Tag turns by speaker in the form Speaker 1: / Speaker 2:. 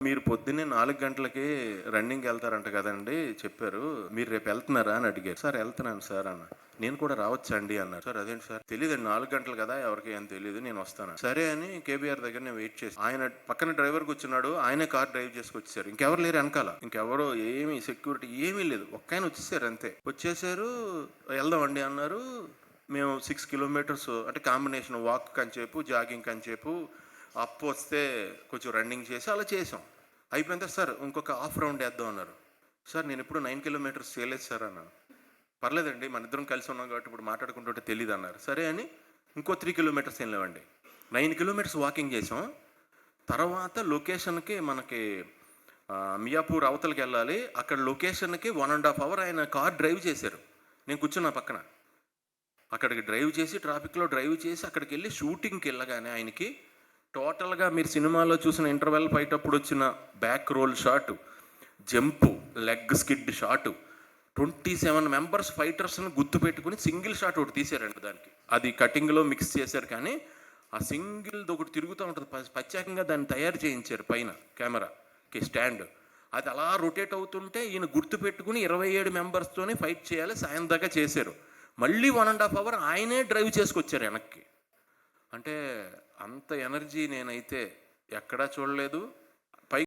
Speaker 1: మీరు పొద్దున్నే 4 గంటలకి రన్నింగ్‌కి వెళ్తారంట కదండీ! చెప్పారు. మీరు రేపు వెళ్తున్నారా అని అడిగారు. సార్ వెళ్తున్నాను సార్ అన్నా. నేను కూడా రావచ్చా అండి అన్నారు. సార్ అదేంటి సార్? తెలీదండి 4 గంటలు కదా! ఎవరికి ఏం తెలీదు. నేను వస్తాను. సరే అని కేబీఆర్ దగ్గర నేను వెయిట్ చేశాను. ఆయన పక్కన డ్రైవర్ కూర్చున్నాడు. ఆయనే కార్ డ్రైవ్ చేసుకొచ్చేసారు. ఇంకెవరు లేరు వెనకాల. ఇంకెవరో ఏమి సెక్యూరిటీ ఏమీ లేదు. ఒక్కాయన వచ్చేసారు అంతే. వచ్చేసారు వెళ్దామండి అన్నారు. మేము 6 కిలోమీటర్స్ అంటే కాంబినేషన్ వాక్ కంచేపు, జాగింగ్ కంచేపు అప్ వస్తే కొంచెం రన్నింగ్ చేసి అలా చేసాం. అయిపోయిన తర్వాత సార్ ఇంకొక హాఫ్ రౌండ్ వేద్దాం అన్నారు. సార్ నేను ఇప్పుడు 9 కిలోమీటర్స్ చేయలేదు సార్ అన్నాను. పర్లేదండి మన ఇద్దరం కలిసి ఉన్నాం కాబట్టి ఇప్పుడు మాట్లాడుకుంటుంటే తెలియదు అన్నారు. సరే అని ఇంకో 3 కిలోమీటర్స్ ఏం లేవండి. 9 కిలోమీటర్స్ వాకింగ్ చేసాం. తర్వాత లొకేషన్కి మనకి మియాపూర్ అవతలకి వెళ్ళాలి. అక్కడ లొకేషన్కి 1.5 అవర్ ఆయన కార్ డ్రైవ్ చేశారు. నేను కూర్చున్నా పక్కన. అక్కడికి డ్రైవ్ చేసి ట్రాఫిక్లో డ్రైవ్ చేసి అక్కడికి వెళ్ళి షూటింగ్కి వెళ్ళగానే ఆయనకి టోటల్గా మీరు సినిమాలో చూసిన ఇంటర్వెల్ ఫైట్ అప్పుడు వచ్చిన back roll shot, jump, leg skid shot, 27 members ఫైటర్స్ని గుర్తుపెట్టుకుని సింగిల్ షాట్ ఒకటి తీశారండి దానికి. అది కటింగ్లో మిక్స్ చేశారు కానీ ఆ సింగిల్ది ఒకటి తిరుగుతూ ఉంటుంది. ప్రత్యేకంగా దాన్ని తయారు చేయించారు పైన కెమెరాకి స్టాండ్. అది అలా రొటేట్ అవుతుంటే ఈయన గుర్తుపెట్టుకుని 27 మెంబర్స్తోనే ఫైట్ చేయాలి. సాయం దాకా చేశారు. మళ్ళీ 1.5 అవర్ ఆయనే డ్రైవ్ చేసుకొచ్చారు వెనక్కి. అంటే అంత ఎనర్జీ నేనైతే ఎక్కడా చూడలేదు.